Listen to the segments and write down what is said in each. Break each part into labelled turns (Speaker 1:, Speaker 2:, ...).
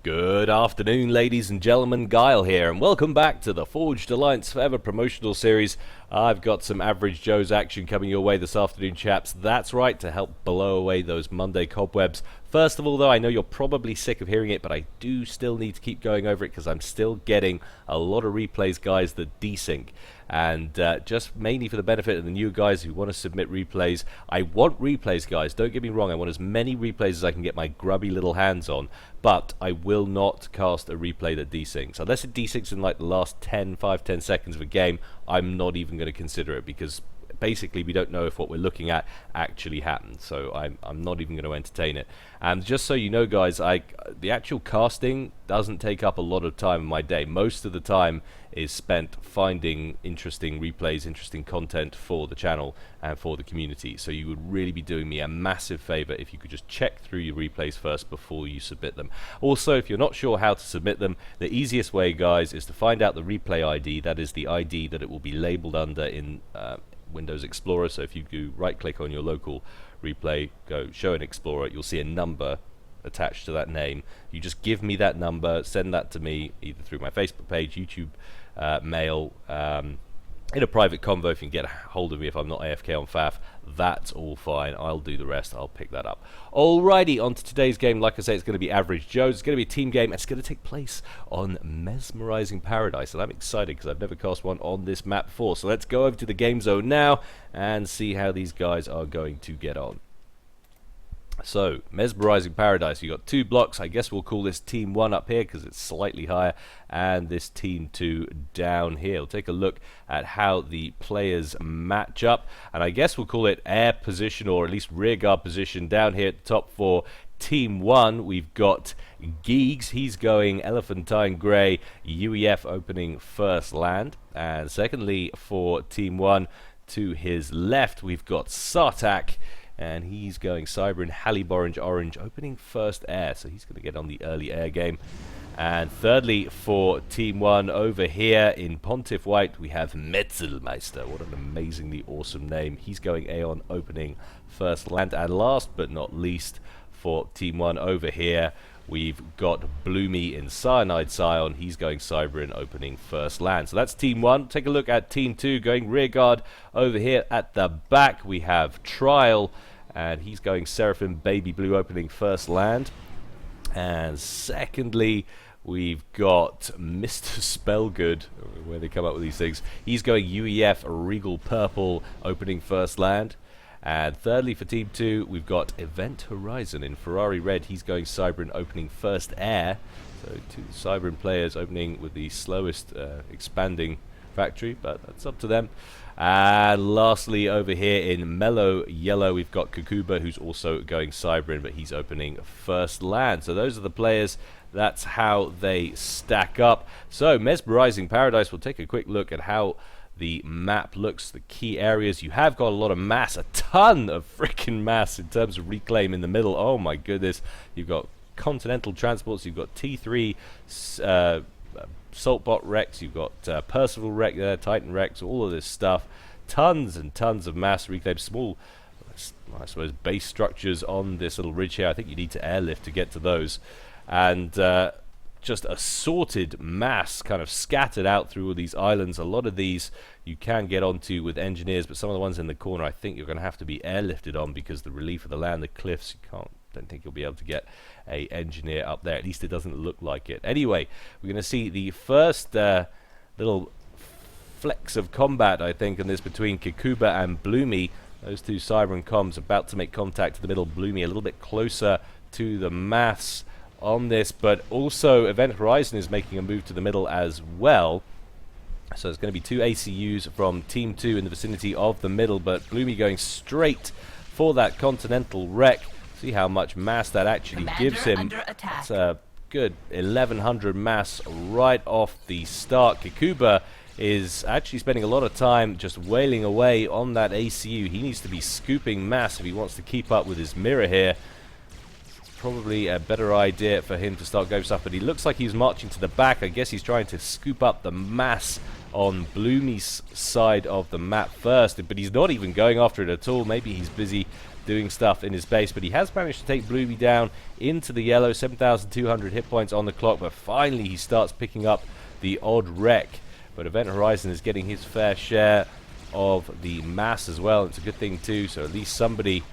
Speaker 1: Good afternoon, ladies and gentlemen. Gyle here, and welcome back to the Forged Alliance Forever promotional series. I've got some Average Joe's action coming your way this afternoon, chaps. That's right, to help blow away those Monday cobwebs. First of all, though, I know you're probably sick of hearing it, but I do still need to keep going over it because I'm still getting a lot of replays, guys, that desync. And just mainly for the benefit of the new guys who want to submit replays. I want replays, guys. Don't get me wrong. I want as many replays as I can get my grubby little hands on. But I will not cast a replay that desyncs. Unless it desyncs in like the last 5-10 seconds of a game, I'm not even going to consider it because basically we don't know if what we're looking at actually happened, so I'm not even going to entertain it. And just so you know, guys, the actual casting doesn't take up a lot of time in my day. Most of the time is spent finding interesting replays, interesting content for the channel and for the community. So you would really be doing me a massive favor if you could just check through your replays first before you submit them. Also, if you're not sure how to submit them, the easiest way, guys, is to find out the replay ID. That is the ID that it will be labeled under in Windows Explorer. So if you do right click on your local replay, go show in Explorer, you'll see a number attached to that name. You just give me that number, send that to me either through my Facebook page, YouTube, mail, in a private convo. If you can get a hold of me if I'm not AFK on FAF, that's all fine. I'll do the rest. I'll pick that up. Alrighty, on to today's game. Like I say, it's going to be Average Joe's. It's going to be a team game. It's going to take place on Mesmerizing Paradise, and I'm excited because I've never cast one on this map before. So let's go over to the game zone now and see how these guys are going to get on. So, Mesmerizing Paradise, you got two blocks. I guess we'll call this Team 1 up here because it's slightly higher, and this Team 2 down here. We'll take a look at how the players match up, and I guess we'll call it air position, or at least rear guard position. Down here at the top for Team 1, we've got Geeks. He's going Elephantine Grey, UEF opening first land. And secondly, for Team 1, to his left, we've got Sartak, and he's going Cyber and Hallyborange Orange, opening first air, so he's going to get on the early air game. And thirdly, for Team 1 over here in Pontiff White, we have Metzelmeister. What an amazingly awesome name. He's going Aeon, opening first land. And last but not least, for Team 1 over here, we've got Bloomy in Cyanide Scion. He's going Cyberin, opening first land. So that's Team 1. Take a look at Team 2 going rear guard. Over here at the back, we have Trial, and he's going Seraphim Baby Blue, opening first land. And secondly, we've got Mr. Spellgood, where they come up with these things. He's going UEF Regal Purple, opening first land. And thirdly, for Team 2, we've got Event Horizon in Ferrari Red. He's going Cyberin, opening first air. So two Cyberin players opening with the slowest expanding factory, but that's up to them. And lastly, over here in Mellow Yellow, we've got Kukuba, who's also going Cyberin, but he's opening first land. So those are the players. That's how they stack up. So Mesmerizing Paradise, we'll take a quick look at how the map looks, the key areas. You have got a lot of mass, a ton of freaking mass in terms of reclaim in the middle. Oh my goodness. You've got Continental Transports, you've got T3 Saltbot Rex, you've got Percival Rex there, Titan Rex, all of this stuff. Tons and tons of mass reclaim. Small, I suppose, base structures on this little ridge here. I think you need to airlift to get to those. And just assorted mass kind of scattered out through all these islands. A lot of these you can get onto with engineers, but some of the ones in the corner I think you're going to have to be airlifted on because the relief of the land, the cliffs, don't think you'll be able to get a engineer up there. At least it doesn't look like it. Anyway, we're going to see the first little flex of combat, I think, in this between Kikuba and Bloomy. Those two Cyber and Comms about to make contact to the middle. Bloomy a little bit closer to the mass on this, but also Event Horizon is making a move to the middle as well. So it's going to be two ACUs from Team 2 in the vicinity of the middle, but Bloomy going straight for that Continental Wreck. See how much mass that actually gives him. It's a good 1100 mass right off the start. Kikuba is actually spending a lot of time just wailing away on that ACU. He needs to be scooping mass if he wants to keep up with his mirror here. Probably a better idea for him to start going stuff, but he looks like he's marching to the back. I guess he's trying to scoop up the mass on Bloomy's side of the map first, but he's not even going after it at all. Maybe he's busy doing stuff in his base, but he has managed to take Bloomy down into the yellow. 7,200 hit points on the clock, but finally he starts picking up the odd wreck. But Event Horizon is getting his fair share of the mass as well. It's a good thing too, so at least somebody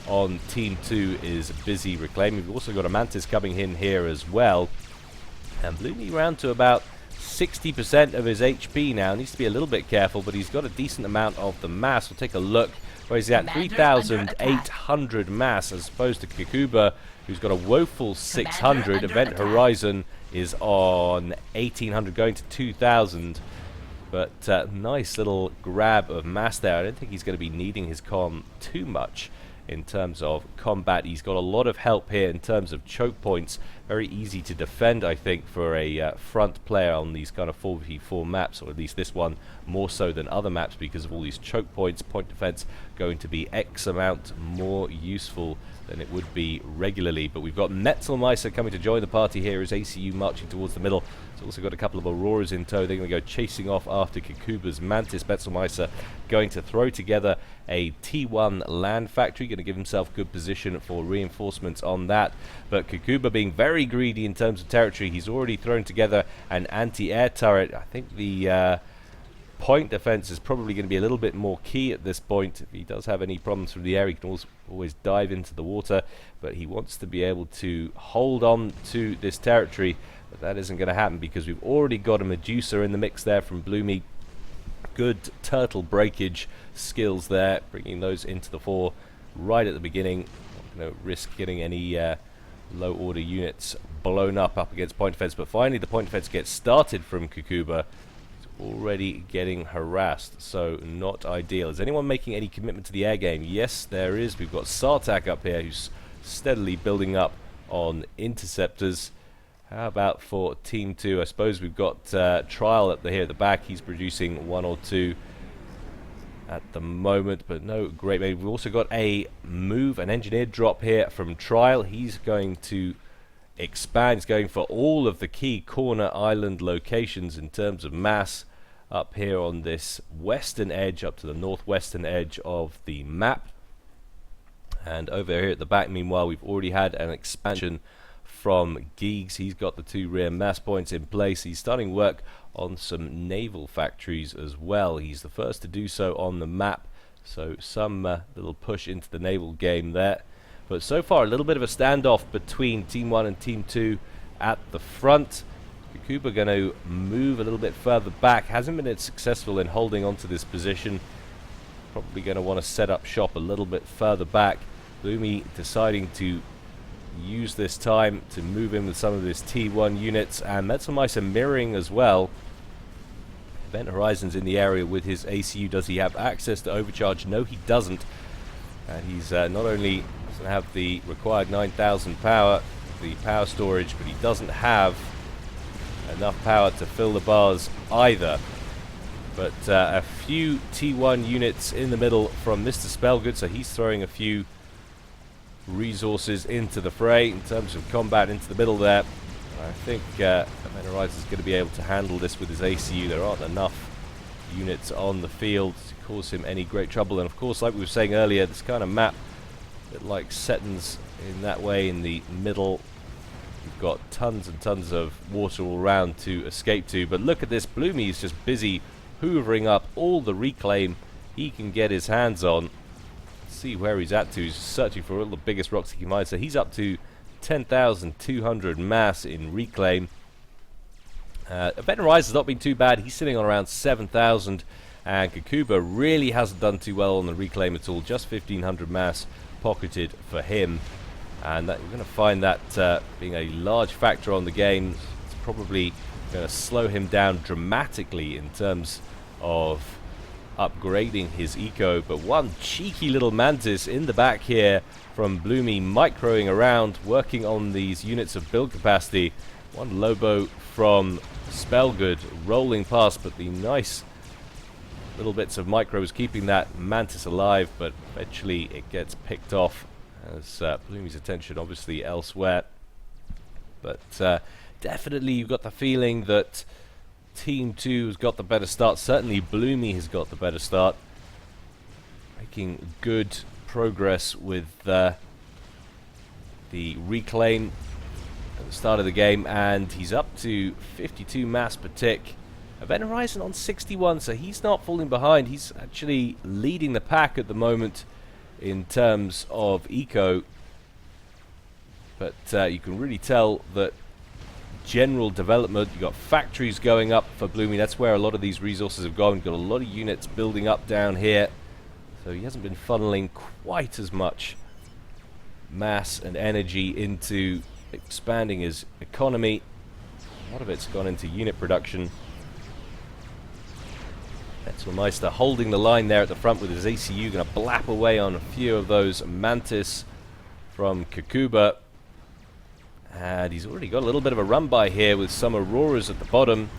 Speaker 1: on Team 2 is busy reclaiming. We've also got a Mantis coming in here as well. And Bloomy round to about 60% of his HP now. Needs to be a little bit careful, but he's got a decent amount of the mass. We'll take a look. Where he's at 3,800 mass as opposed to Kikuba, who's got a woeful 600. Event Horizon is on 1,800 going to 2,000. But nice little grab of mass there. I don't think he's going to be needing his comm too much in terms of combat. He's got a lot of help here in terms of choke points. Very easy to defend, I think, for a front player on these kind of 4v4 maps, or at least this one more so than other maps because of all these choke points. Point defense going to be X amount more useful than it would be regularly. But we've got Metzelmeister coming to join the party here as ACU marching towards the middle. It's also got a couple of Auroras in tow. They're going to go chasing off after Kikuba's Mantis. Metzelmeister going to throw together a T1 land factory, going to give himself good position for reinforcements on that. But Kikuba being very greedy in terms of territory, he's already thrown together an anti-air turret. I think the point defense is probably going to be a little bit more key at this point. If he does have any problems from the air, he can always dive into the water, but he wants to be able to hold on to this territory. But that isn't going to happen because we've already got a Medusa in the mix there from Bloomy. Good turtle breakage skills there, bringing those into the fore right at the beginning. Not going to risk getting any low order units blown up against point defense, but finally the point defense gets started from Kikuba. It's already getting harassed, so not ideal. Is anyone making any commitment to the air game? Yes, there is. We've got Sartak up here who's steadily building up on interceptors. How about for Team 2? I suppose we've got Trial here at the back. He's producing one or two at the moment, but no great. We've also got a move, an engineered drop here from Trial. He's going to expand. He's going for all of the key corner island locations in terms of mass up here on this western edge, up to the northwestern edge of the map. And over here at the back, meanwhile, we've already had an expansion from Geeks. He's got the 2 rear mass points in place. He's starting work on some naval factories as well. He's the first to do so on the map, so some little push into the naval game there. But so far, a little bit of a standoff between Team 1 and Team 2 at the front. Kikuba going to move a little bit further back. Hasn't been successful in holding onto this position. Probably going to want to set up shop a little bit further back. Bloomy deciding to use this time to move in with some of his T1 units, and Metzelmeister mirroring as well. Event Horizon's in the area with his ACU. Does he have access to overcharge? No, he doesn't. And he's not only doesn't have the required 9,000 power, the power storage, but he doesn't have enough power to fill the bars either. But a few T1 units in the middle from Mr. Spellgood, so he's throwing a few resources into the fray in terms of combat into the middle there. I think Event Horizon is going to be able to handle this with his ACU. There aren't enough units on the field to cause him any great trouble. And of course, like we were saying earlier, this kind of map, a bit like Setton's in that way in the middle. You've got tons and tons of water all around to escape to. But look at this, Bloomy is just busy hoovering up all the reclaim he can get his hands on. See where he's at to. He's searching for all the biggest rocks he can find. So he's up to 10,200 mass in reclaim. Event Horizon's not been too bad. He's sitting on around 7,000, and Kikuba really hasn't done too well on the reclaim at all. Just 1,500 mass pocketed for him, and you're going to find that being a large factor on the game. It's probably going to slow him down dramatically in terms of upgrading his eco. But one cheeky little Mantis in the back here from Bloomy, microing around, working on these units of build capacity. One Lobo from Spellgood rolling past, but the nice little bits of micros keeping that Mantis alive, but eventually it gets picked off as Bloomy's attention obviously elsewhere. But definitely you've got the feeling that Team 2 has got the better start. Certainly Bloomy has got the better start. Making good progress with the reclaim at the start of the game, and he's up to 52 mass per tick. Event Horizon on 61, so he's not falling behind. He's actually leading the pack at the moment in terms of eco. But you can really tell that general development, you've got factories going up for Bloomy. That's where a lot of these resources have gone. You've got a lot of units building up down here. So he hasn't been funneling quite as much mass and energy into expanding his economy. A lot of it's gone into unit production. Meister holding the line there at the front with his ACU, going to blap away on a few of those Mantis from Kakuba. And he's already got a little bit of a run by here with some Auroras at the bottom.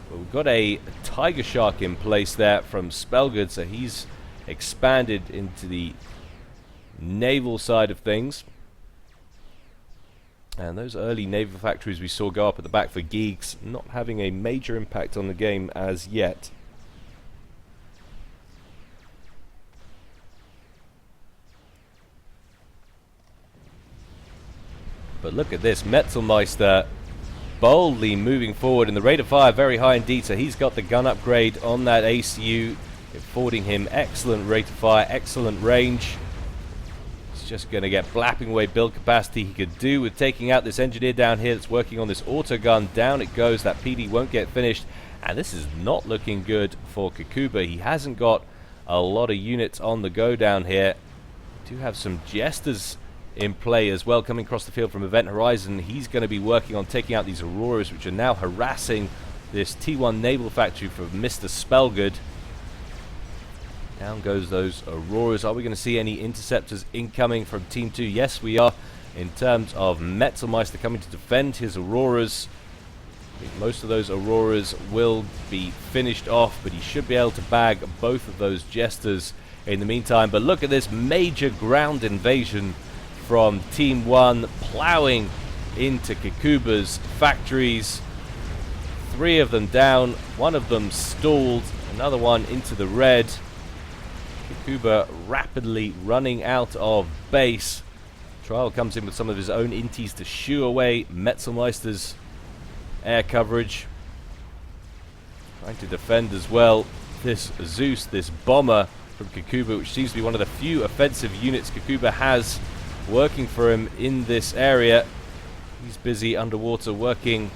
Speaker 1: But we've got a Tiger Shark in place there from Spellgood, so he's expanded into the naval side of things. And those early naval factories we saw go up at the back for Geeks, not having a major impact on the game as yet. But look at this, Metzelmeister boldly moving forward, and the rate of fire very high indeed, so he's got the gun upgrade on that ACU, affording him excellent rate of fire, excellent range. He's just going to get blapping away build capacity. He could do with taking out this engineer down here that's working on this auto gun. Down it goes, that PD won't get finished, and this is not looking good for Kakuba. He hasn't got a lot of units on the go down here. Do have some Jesters in play as well coming across the field from Event Horizon. He's going to be working on taking out these Auroras, which are now harassing this T1 naval factory from Mr. Spellgood. Down goes those Auroras. Are we going to see any interceptors incoming from Team 2? Yes, we are, in terms of Metzelmeister coming to defend his Auroras. I think most of those Auroras will be finished off, but he should be able to bag both of those Jesters in the meantime. But look at this major ground invasion from Team 1, plowing into Kakuba's factories. 3 of them down, 1 of them stalled, another one into the red. Kakuba rapidly running out of base. Trial comes in with some of his own inties to shoo away Metzelmeister's air coverage. Trying to defend as well this Zeus, this bomber from Kakuba, which seems to be one of the few offensive units Kakuba has working for him in this area. He's busy underwater working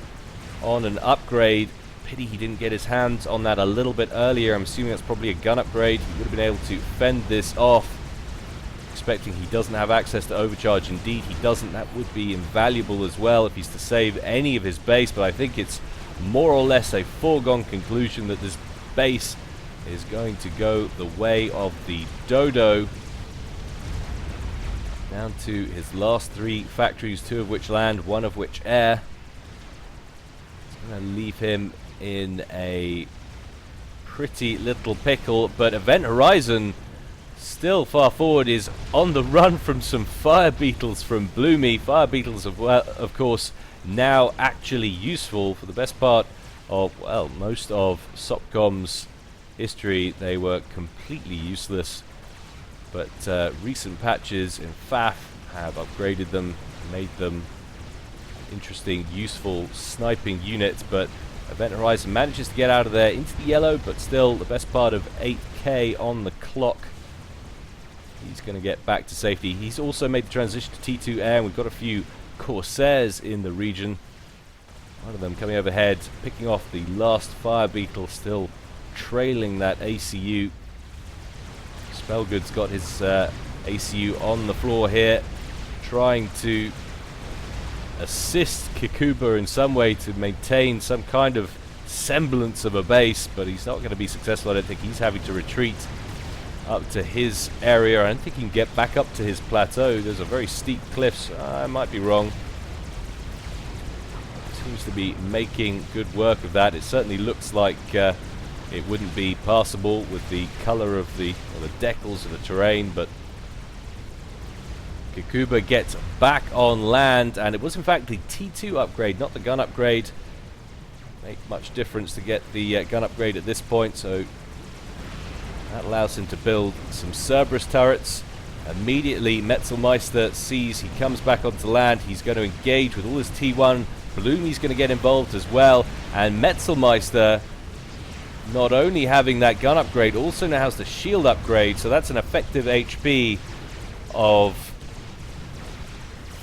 Speaker 1: on an upgrade. Pity he didn't get his hands on that a little bit earlier. I'm assuming that's probably a gun upgrade. He would have been able to fend this off. Expecting he doesn't have access to overcharge. Indeed he doesn't. That would be invaluable as well if he's to save any of his base, but I think it's more or less a foregone conclusion that this base is going to go the way of the Dodo. Down to his last 3 factories, 2 of which land, 1 of which air. It's going to leave him in a pretty little pickle, but Event Horizon, still far forward, is on the run from some fire beetles from Bloomy. Fire beetles, of course, now actually useful for the best part of, well, most of SOPCOM's history. They were completely useless. But recent patches in FAF have upgraded them, made them interesting, useful sniping units. But Event Horizon manages to get out of there into the yellow, but still the best part of 8k on the clock. He's going to get back to safety. He's also made the transition to T2 air, and we've got a few Corsairs in the region. One of them coming overhead, picking off the last fire beetle, still trailing that ACU. Spellgood's got his ACU on the floor here, trying to assist Kakuba in some way to maintain some kind of semblance of a base, but he's not going to be successful. I don't think. He's having to retreat up to his area. I don't think he can get back up to his plateau. There's a very steep cliffs. I might be wrong. Seems to be making good work of that. It certainly looks like it wouldn't be passable with the color of the decals of the terrain, but Kakuba gets back on land, and it was in fact the T2 upgrade, not the gun upgrade, make much difference to get the gun upgrade at this point, so that allows him to build some Cerberus turrets. Immediately Metzelmeister sees he comes back onto land. He's going to engage with all his T1. Bloome's going to get involved as well, and Metzelmeister, not only having that gun upgrade, also now has the shield upgrade, so that's an effective HP of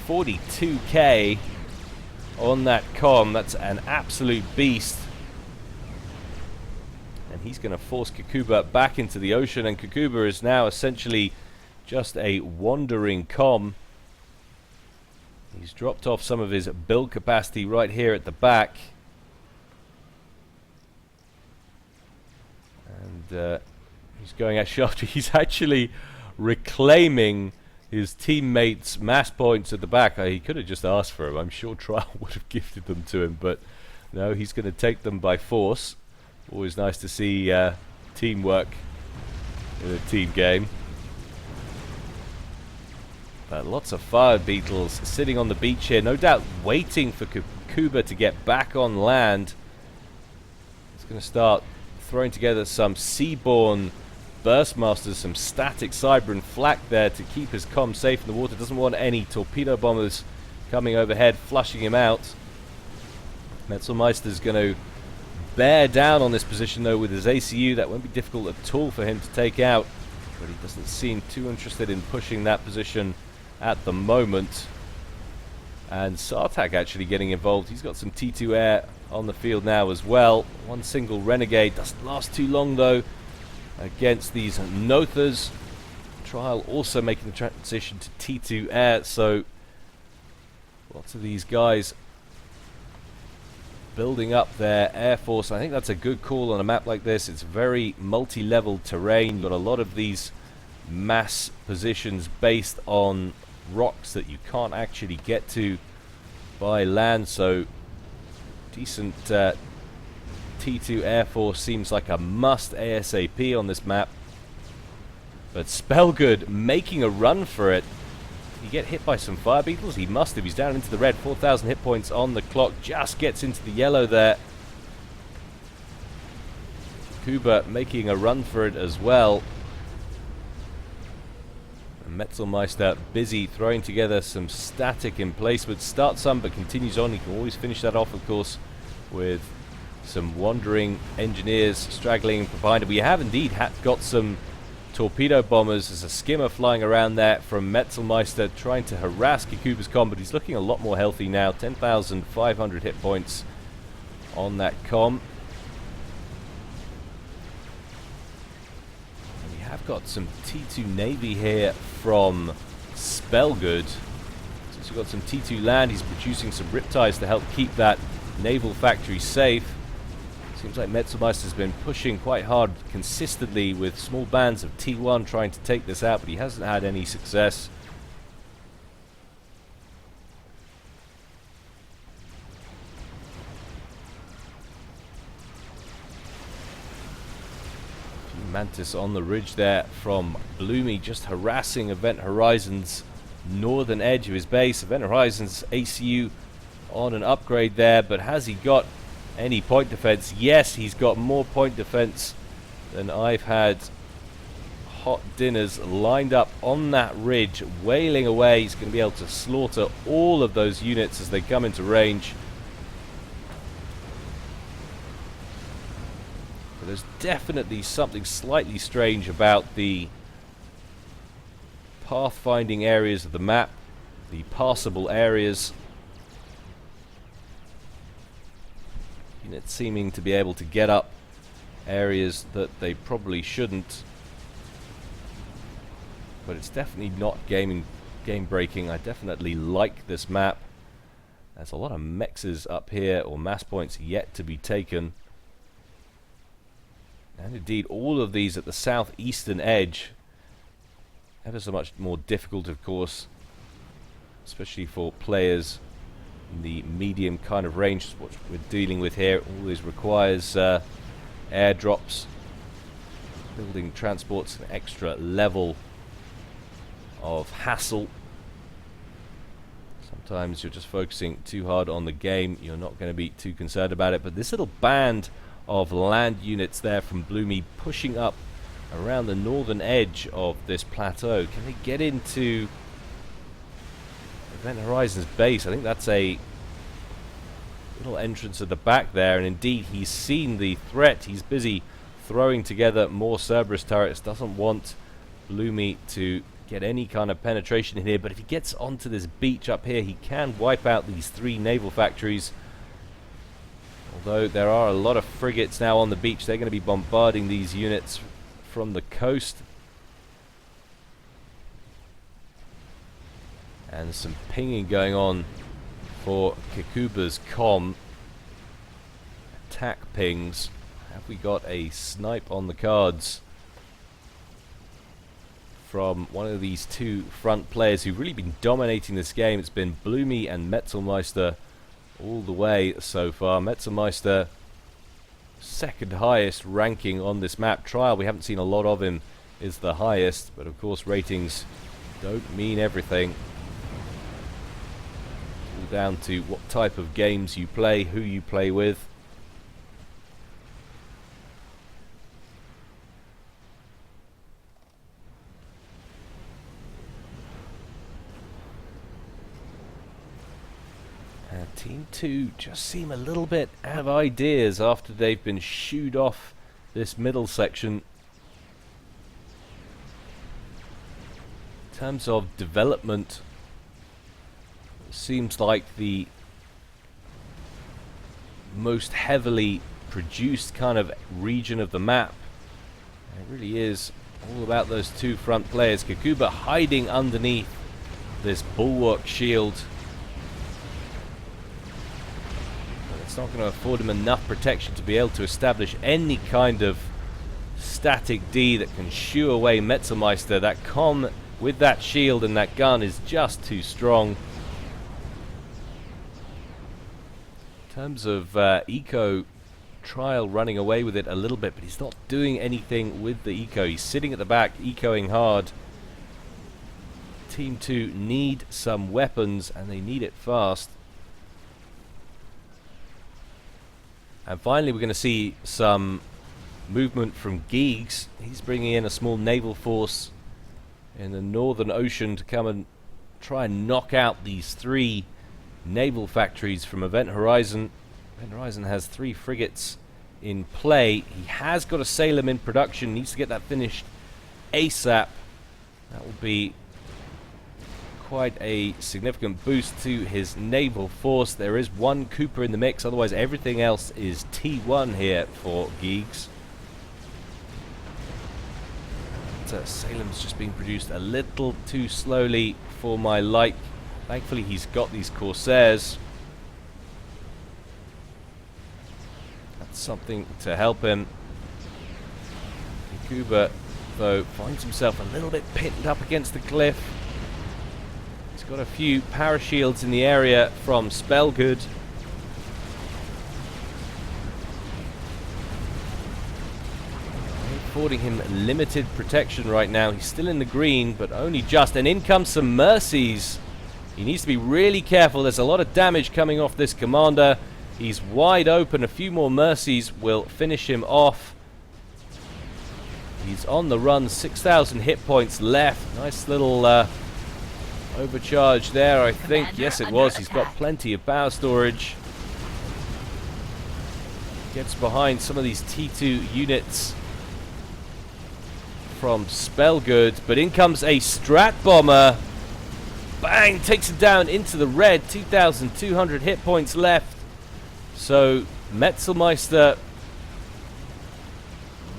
Speaker 1: 42k on that comm. That's an absolute beast. And he's going to force Kukuba back into the ocean, and Kukuba is now essentially just a wandering comm. He's dropped off some of his build capacity right here at the back. And he's going actually after, he's actually reclaiming his teammates' mass points at the back. He could have just asked for them. I'm sure Trial would have gifted them to him, but no, he's going to take them by force. Always nice to see teamwork in a team game. But lots of fire beetles sitting on the beach here, no doubt waiting for Kukuba to get back on land. He's going to start throwing together some seaborne Burstmasters, some static cyber and flak there to keep his comm safe in the water. Doesn't want any torpedo bombers coming overhead, flushing him out. Metzelmeister's going to bear down on this position though with his ACU. That won't be difficult at all for him to take out, but he doesn't seem too interested in pushing that position at the moment. And Sartak actually getting involved. He's got some T2 air on the field now as well. One single Renegade. Doesn't last too long though against these Nothas. Trial also making the transition to T2 air, so lots of these guys building up their air force. I think that's a good call on a map like this. It's very multi-level terrain. You've got a lot of these mass positions based on rocks that you can't actually get to by land, so decent T2 Air Force seems like a must ASAP on this map. But Spellgood making a run for it. Did he get hit by some fire beetles? He must have. He's down into the red. 4,000 hit points on the clock. Just gets into the yellow there. Kuba making a run for it as well. Metzelmeister busy throwing together some static emplacements. Starts some but continues on. He can always finish that off, of course, with some wandering engineers straggling behind him. We have indeed got some torpedo bombers. There's a skimmer flying around there from Metzelmeister trying to harass Kikuba's comm, but he's looking a lot more healthy now. 10,500 hit points on that comm. I've got some T2 Navy here from Spellgood. Since we've got some T2 land, he's producing some riptides to help keep that naval factory safe. Seems like Metzelmeister's been pushing quite hard consistently with small bands of T1 trying to take this out, but he hasn't had any success. Mantis on the ridge there from Bloomy, just harassing Event Horizon's northern edge of his base. Event Horizon's ACU on an upgrade there, but has he got any point defense? Yes, he's got more point defense than I've had hot dinners lined up on that ridge, wailing away. He's going to be able to slaughter all of those units as they come into range. But there's definitely something slightly strange about the pathfinding areas of the map, the passable areas. Units seeming to be able to get up areas that they probably shouldn't. But it's definitely not game breaking. I definitely like this map. There's a lot of mexes up here, or mass points yet to be taken. And indeed, all of these at the southeastern edge, ever so much more difficult, of course, especially for players in the medium kind of range, what we're dealing with here. Always requires airdrops. Building transports an extra level of hassle. So Sometimes you're just focusing too hard on the game. You're not going to be too concerned about it. But this little band of land units there from Bloomy pushing up around the northern edge of this plateau. Can they get into Event Horizon's base? I think that's a little entrance at the back there, and indeed he's seen the threat. He's busy throwing together more Cerberus turrets. Doesn't want Bloomy to get any kind of penetration in here, but if he gets onto this beach up here, he can wipe out these 3 naval factories. Although there are a lot of frigates now on the beach, they're going to be bombarding these units from the coast. And some pinging going on for Kikuba's comm. Attack pings. Have we got a snipe on the cards from one of these 2 front players who've really been dominating this game? It's been Bloomy and Metzelmeister all the way so far. Metzelmeister, second highest ranking on this map. Trial, we haven't seen a lot of him, is the highest, but of course ratings don't mean everything. It's all down to what type of games you play, who you play with. Team 2 just seem a little bit out of ideas after they've been shooed off this middle section. In terms of development, it seems like the most heavily produced kind of region of the map. It really is all about those 2 front players. Kikuba hiding underneath this bulwark shield. It's not going to afford him enough protection to be able to establish any kind of static D that can shoo away Metzelmeister. That comm with that shield and that gun is just too strong. In terms of eco, Trial running away with it a little bit, but he's not doing anything with the eco. He's sitting at the back, ecoing hard. Team 2 need some weapons, and they need it fast. And finally we're going to see some movement from Geigs. He's bringing in a small naval force in the Northern Ocean to come and try and knock out these 3 naval factories from Event Horizon. Event Horizon has 3 frigates in play. He has got a Salem in production, needs to get that finished ASAP. That will be quite a significant boost to his naval force. There is 1 Cooper in the mix, otherwise everything else is T1 here for Geigs. Salem's just being produced a little too slowly for my like. Thankfully he's got these Corsairs. That's something to help him. Kikuba, though, finds himself a little bit pinned up against the cliff. He's got a few parashields in the area from Spellgood. Affording him limited protection right now. He's still in the green, but only just. And in comes some mercies. He needs to be really careful. There's a lot of damage coming off this commander. He's wide open. A few more mercies will finish him off. He's on the run. 6,000 hit points left. Nice little overcharge there, I think. Yes, it was. He's got plenty of power storage. Gets behind some of these T2 units from Spellgood, but in comes a Strat Bomber. Bang! Takes it down into the red. 2,200 hit points left. So Metzelmeister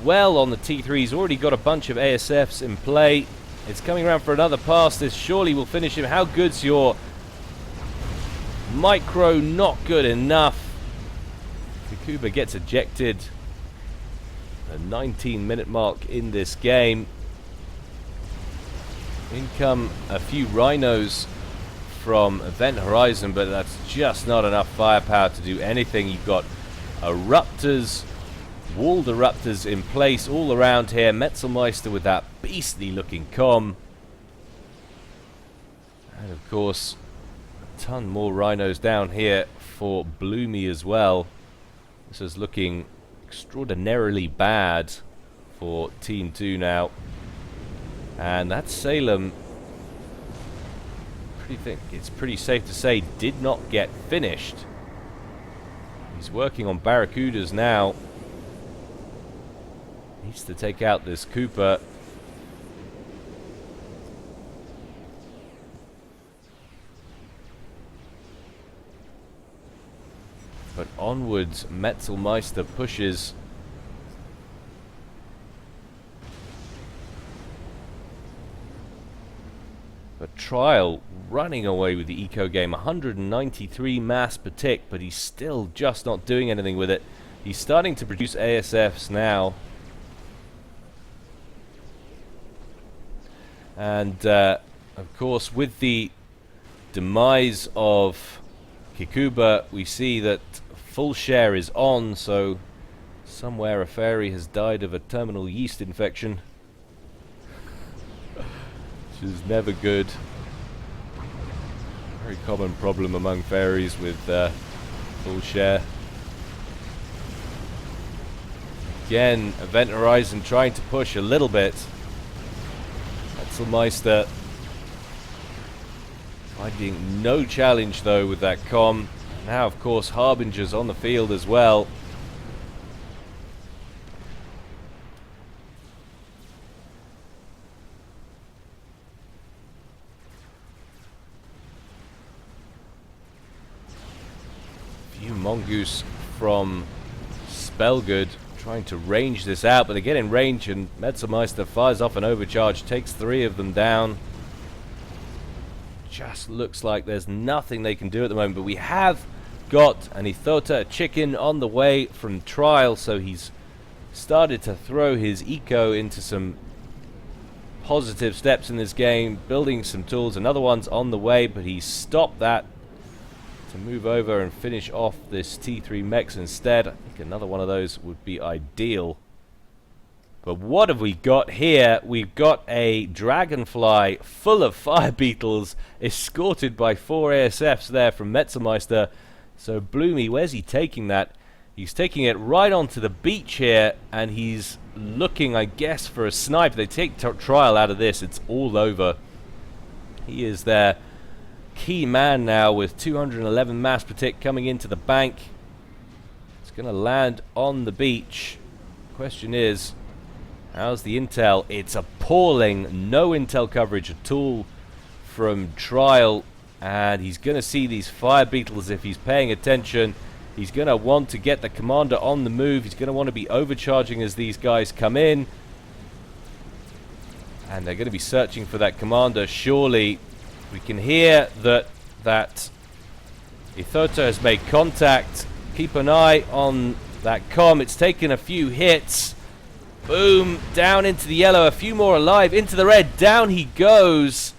Speaker 1: well on the T3. He's already got a bunch of ASFs in play. It's coming around for another pass. This surely will finish him. How good's your micro? Not good enough. Kikuba gets ejected. A 19-minute mark in this game. In come a few Rhinos from Event Horizon, but that's just not enough firepower to do anything. You've got Eruptors, walled Eruptors in place all around here. Metzelmeister with that beastly looking comm. And of course, ton more rhinos down here for Bloomy as well. This is looking extraordinarily bad for Team 2 now. And that Salem, it's pretty safe to say, did not get finished. He's working on Barracudas now. Needs to take out this Cooper. But onwards, Metzelmeister pushes. But Trial running away with the eco game. 193 mass per tick, but he's still just not doing anything with it. He's starting to produce ASFs now. And, of course, with the demise of Kikuba, we see that full share is on, so somewhere a fairy has died of a terminal yeast infection. Which is never good. Very common problem among fairies with full share. Again, Event Horizon trying to push a little bit. Metzelmeister finding no challenge though with that comm. Now of course Harbinger's on the field as well. Few mongoose from Spellgood trying to range this out, but they get in range and Metzelmeister fires off an overcharge, takes 3 of them down. Just looks like there's nothing they can do at the moment, but we have got an Ethota, a chicken, on the way from Trial, so he's started to throw his eco into some positive steps in this game, building some tools. Another one's on the way, but he stopped that to move over and finish off this T3 mechs instead. I think another one of those would be ideal. But what have we got here? We've got a Dragonfly full of fire beetles, escorted by 4 ASFs there from Metzelmeister. So Bloomy, where's he taking that? He's taking it right onto the beach here, and he's looking, I guess, for a snipe. They take Trial out of this, it's all over. He is their key man now with 211 mass per tick coming into the bank. It's going to land on the beach. Question is, how's the intel? It's appalling. No intel coverage at all from Trial. And he's going to see these fire beetles if he's paying attention. He's going to want to get the commander on the move. He's going to want to be overcharging as these guys come in. And they're going to be searching for that commander. Surely we can hear that Ethota has made contact. Keep an eye on that comm. It's taken a few hits. Boom, down into the yellow, a few more alive, into the red, down he goes.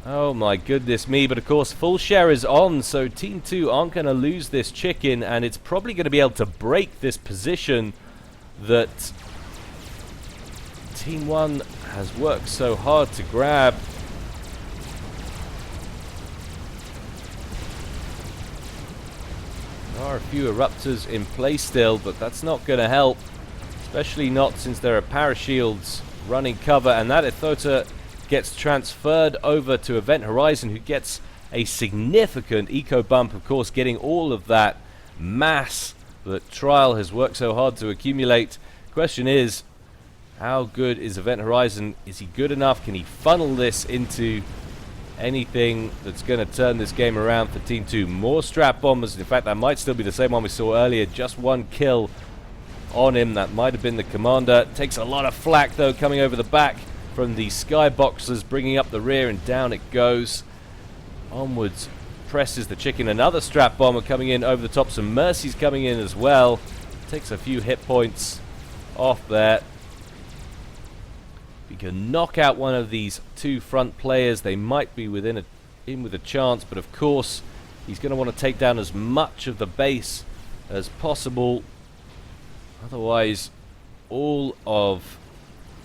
Speaker 1: Oh my goodness me, but of course full share is on, so Team 2 aren't going to lose this chicken, and it's probably going to be able to break this position that Team 1 has worked so hard to grab. There are a few eruptors in play still, but that's not going to help, especially not since there are parashields running cover, and that Ethota gets transferred over to Event Horizon, who gets a significant eco bump, of course, getting all of that mass that Trial has worked so hard to accumulate. Question is, how good is Event Horizon? Is he good enough? Can he funnel this into anything that's going to turn this game around for Team 2? More strap bombers. In fact, that might still be the same one we saw earlier. Just one kill on him. That might have been the commander. Takes a lot of flak, though, coming over the back from the skyboxers, bringing up the rear, and down it goes. Onwards presses the chicken. Another strap bomber coming in over the top. Some mercies coming in as well. Takes a few hit points off there. If he can knock out one of these 2 front players, they might be in with a chance, but of course he's going to want to take down as much of the base as possible. Otherwise, all of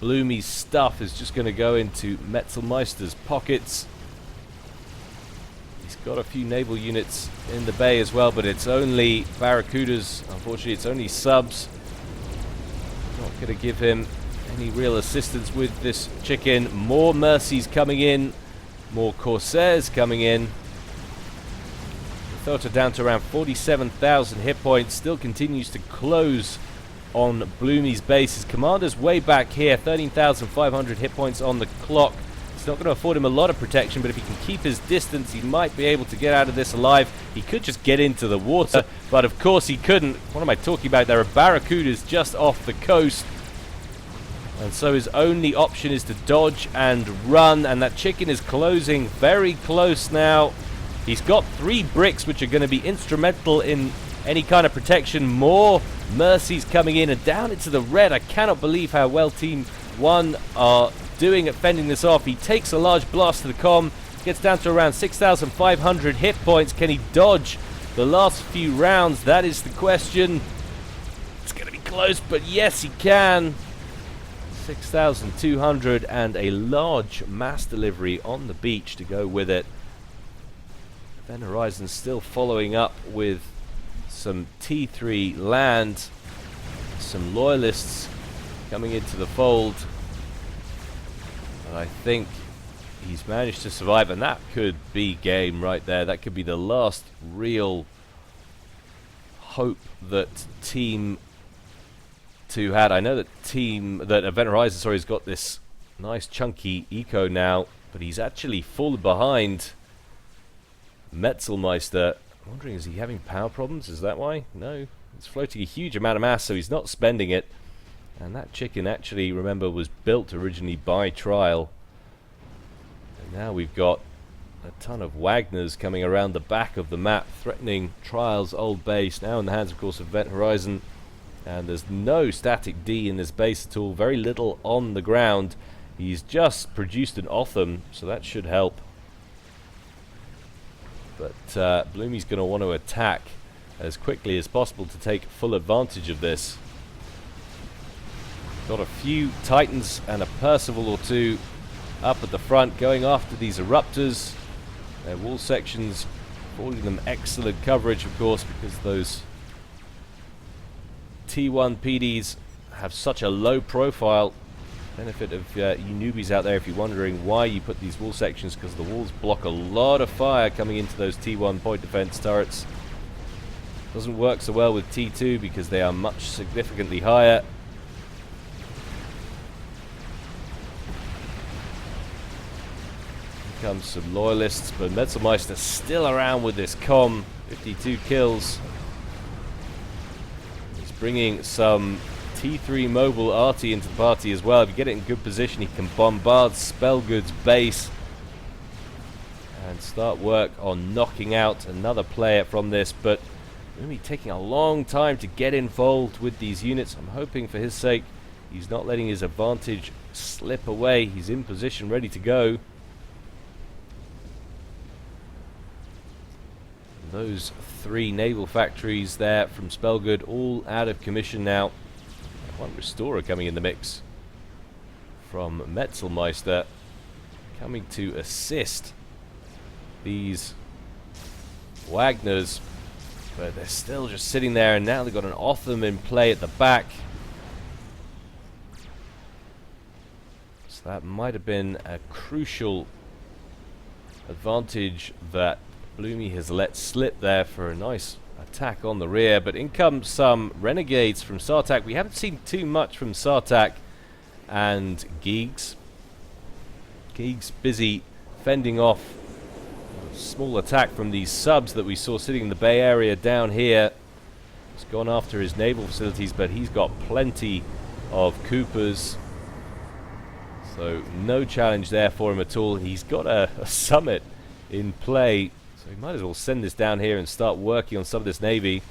Speaker 1: Bloomy's stuff is just going to go into Metzelmeister's pockets. He's got a few naval units in the bay as well, but it's only Barracudas. Unfortunately, it's only subs. Not going to give him any real assistance with this chicken. More Mercies coming in. More Corsairs coming in. Thota down to around 47,000 hit points. Still continues to close on Bloomy's base. His commander's way back here. 13,500 hit points on the clock. It's not going to afford him a lot of protection, but if he can keep his distance, he might be able to get out of this alive. He could just get into the water, but of course he couldn't. What am I talking about? There are Barracudas just off the coast. And so his only option is to dodge and run, and that chicken is closing very close now. He's got 3 bricks, which are going to be instrumental in any kind of protection. More Mercies coming in, and down into the red. I cannot believe how well Team 1 are doing at fending this off. He takes a large blast to the comm, gets down to around 6,500 hit points. Can he dodge the last few rounds? That is the question. It's going to be close, but yes, he can. 6,200 and a large mass delivery on the beach to go with it. Event Horizon still following up with some T3 land, some loyalists coming into the fold. But I think he's managed to survive, and that could be game right there. That could be the last real hope that Team 2 had. I know that Event Horizon, has got this nice chunky eco now, but he's actually fallen behind Metzelmeister. I'm wondering, is he having power problems? Is that why? No. It's floating a huge amount of mass, so he's not spending it. And that chicken actually, remember, was built originally by Trial. And now we've got a ton of Wagners coming around the back of the map, threatening Trial's old base. Now in the hands, of course, of Event Horizon. And there's no static D in this base at all. Very little on the ground. He's just produced an Otham, so that should help. But Bloomy's going to want to attack as quickly as possible to take full advantage of this. Got a few Titans and a Percival or two up at the front going after these Eruptors. Their wall sections affording them excellent coverage, of course, because those T1 PDs have such a low profile. Benefit of you newbies out there, if you're wondering why you put these wall sections, because the walls block a lot of fire coming into those T1 point defense turrets. Doesn't work so well with T2 because they are much significantly higher. Here comes some loyalists, but Metzelmeister still around with this comm. 52 kills. He's bringing some T3 mobile arty into the party as well. If you get it in good position, he can bombard Spellgood's base and start work on knocking out another player from this. But going to be taking a long time to get involved with these units. I'm hoping for his sake he's not letting his advantage slip away. He's in position, ready to go. And those 3 naval factories there from Spellgood all out of commission now. One Restorer coming in the mix from Metzelmeister, coming to assist these Wagners, but they're still just sitting there, and now they've got an Otham in play at the back. So that might have been a crucial advantage that Bloomy has let slip there for a nice attack on the rear. But in come some Renegades from Sartak. We haven't seen too much from Sartak and Geegs. Geegs busy fending off a small attack from these subs that we saw sitting in the Bay Area down here. He's gone after his naval facilities, but he's got plenty of Coopers, so no challenge there for him at all. He's got a summit in play, so he might as well send this down here and start working on some of this navy.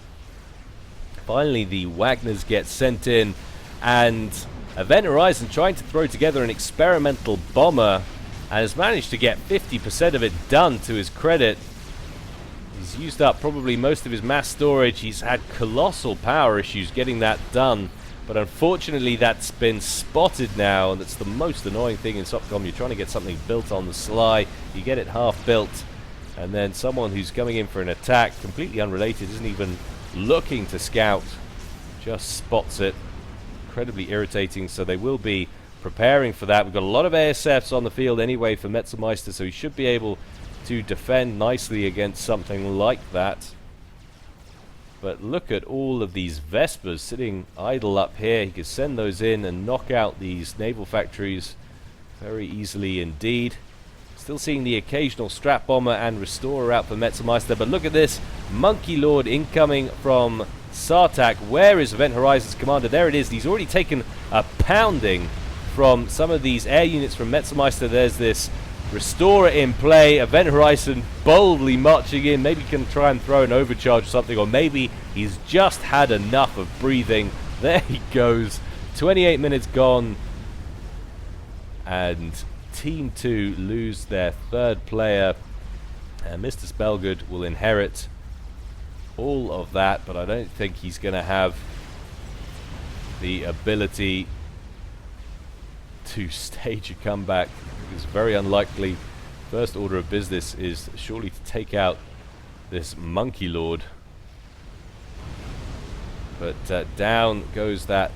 Speaker 1: Finally, the Wagners get sent in, and Event Horizon trying to throw together an experimental bomber, and has managed to get 50% of it done to his credit. He's used up probably most of his mass storage. He's had colossal power issues getting that done, but unfortunately that's been spotted now, and that's the most annoying thing in SOPCOM. You're trying to get something built on the sly, you get it half built, And then someone who's coming in for an attack, completely unrelated, isn't even looking to scout, just spots it. Incredibly irritating, so they will be preparing for that. We've got a lot of ASFs on the field anyway for Metzelmeister, so he should be able to defend nicely against something like that. But look at all of these Vespers sitting idle up here. He could send those in and knock out these naval factories very easily indeed. Still seeing the occasional Strat Bomber and Restorer out for Metzelmeister, but look at this. Monkey Lord incoming from Sartak. Where is Event Horizon's commander? There it is. He's already taken a pounding from some of these air units from Metzelmeister. There's this Restorer in play. Event Horizon boldly marching in. Maybe can try and throw an overcharge or something, or maybe he's just had enough of breathing. There he goes. 28 minutes gone. And Team 2 lose their third player. And Mr. Spellgood will inherit all of that, but I don't think he's going to have the ability to stage a comeback. It's very unlikely. First order of business is surely to take out this Monkey Lord. But down goes that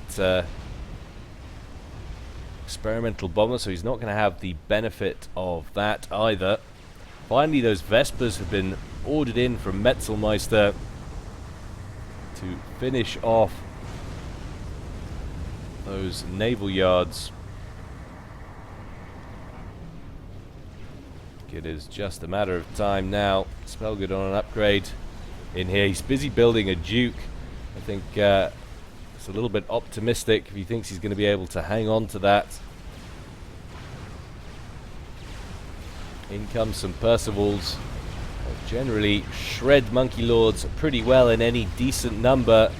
Speaker 1: experimental bomber, so he's not going to have the benefit of that either. Finally, those Vespers have been ordered in from Metzelmeister to finish off those naval yards. It is just a matter of time now. Spellgood on an upgrade in here. He's busy building a Duke. I think it's a little bit optimistic if he thinks he's going to be able to hang on to that. In comes some Percivals. Generally shred Monkey Lords pretty well in any decent number,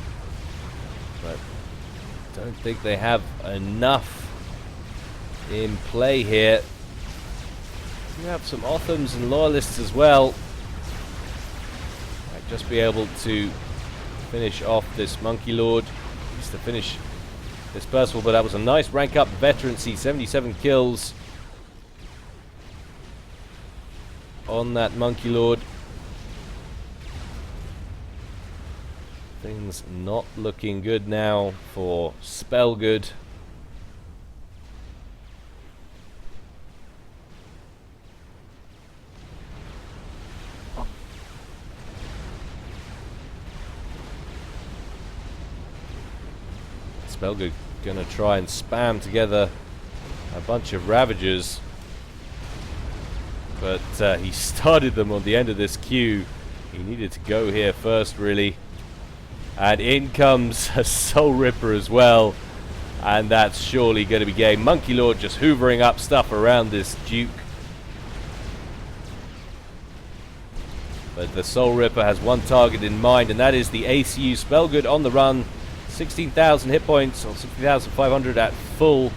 Speaker 1: but don't think they have enough in play here. You have some Othams and Loyalists as well. Might just be able to finish off this Monkey Lord. Needs to finish this Percival, but that was a nice rank up veterancy. 77 kills on that Monkey Lord. Things not looking good now for Spellgood. Spellgood gonna try and spam together a bunch of Ravagers, but he started them on the end of this queue. He needed to go here first, really. And in comes a Soul Ripper as well, and that's surely going to be game. Monkey Lord just hoovering up stuff around this Duke, but the Soul Ripper has one target in mind, and that is the ACU. Spellgood on the run, 16,000 hit points, or 16,500 at full,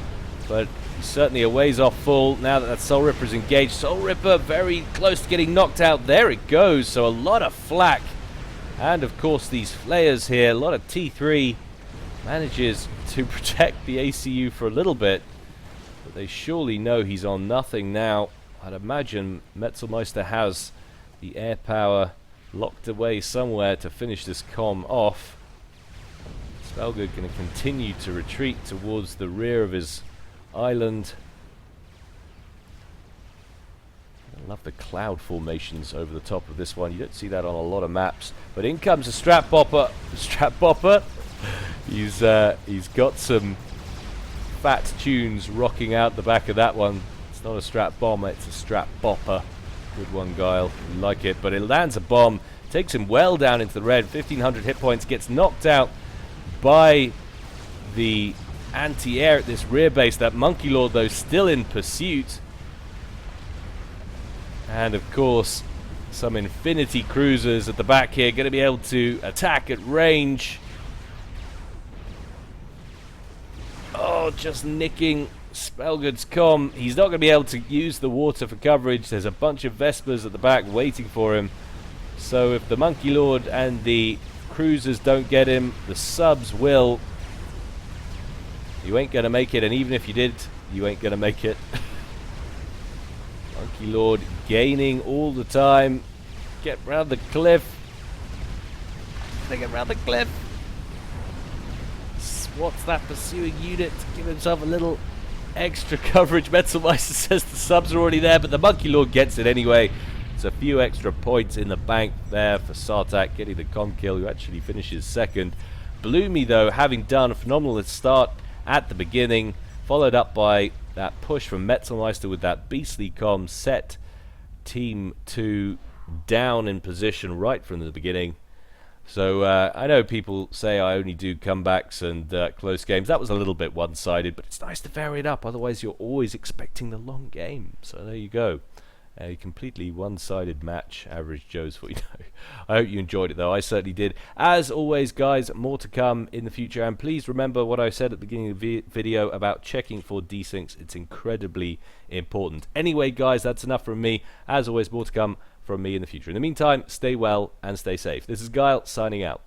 Speaker 1: but he's certainly a ways off full now that Soul Ripper is engaged. Soul Ripper very close to getting knocked out. There it goes, so a lot of flak. And of course these flayers here, a lot of T3 manages to protect the ACU for a little bit, but they surely know he's on nothing now. I'd imagine Metzelmeister has the air power locked away somewhere to finish this comm off. Spellgood going to continue to retreat towards the rear of his island. I love the cloud formations over the top of this one. You don't see that on a lot of maps. But in comes a Strat Bopper. Strat Bopper. He's got some fat tunes rocking out the back of that one. It's not a Strat Bomber, it's a Strat Bopper. Good one, Gyle. You like it. But it lands a bomb. Takes him well down into the red. 1,500 hit points. Gets knocked out by the anti-air at this rear base. That Monkey Lord, though, still in pursuit. And of course, some Infinity Cruisers at the back here, going to be able to attack at range. Oh, just nicking Spellgood's comm. He's not going to be able to use the water for coverage. There's a bunch of Vespers at the back waiting for him. So if the Monkey Lord and the Cruisers don't get him, the subs will. You ain't going to make it, and even if you did, you ain't going to make it. Monkey Lord gaining all the time. get round the cliff. They get round the cliff. What's that pursuing unit? Give himself a little extra coverage. Metzelmeister says the subs are already there, but the Monkey Lord gets it anyway. It's a few extra points in the bank there for Sartak, getting the com kill, who actually finishes second. Bloomy, though, having done a phenomenal start at the beginning, followed up by that push from Metzelmeister with that beastly com, set Team 2 down in position right from the beginning. So I know people say I only do comebacks and close games. That was a little bit one-sided, but it's nice to vary it up. Otherwise, you're always expecting the long game. So there you go. A completely one-sided match, Average Joe's for you know. I hope you enjoyed it, though. I certainly did. As always, guys, more to come in the future. And please remember what I said at the beginning of the video about checking for desyncs. It's incredibly important. Anyway, guys, that's enough from me. As always, more to come from me in the future. In the meantime, stay well and stay safe. This is Gyle signing out.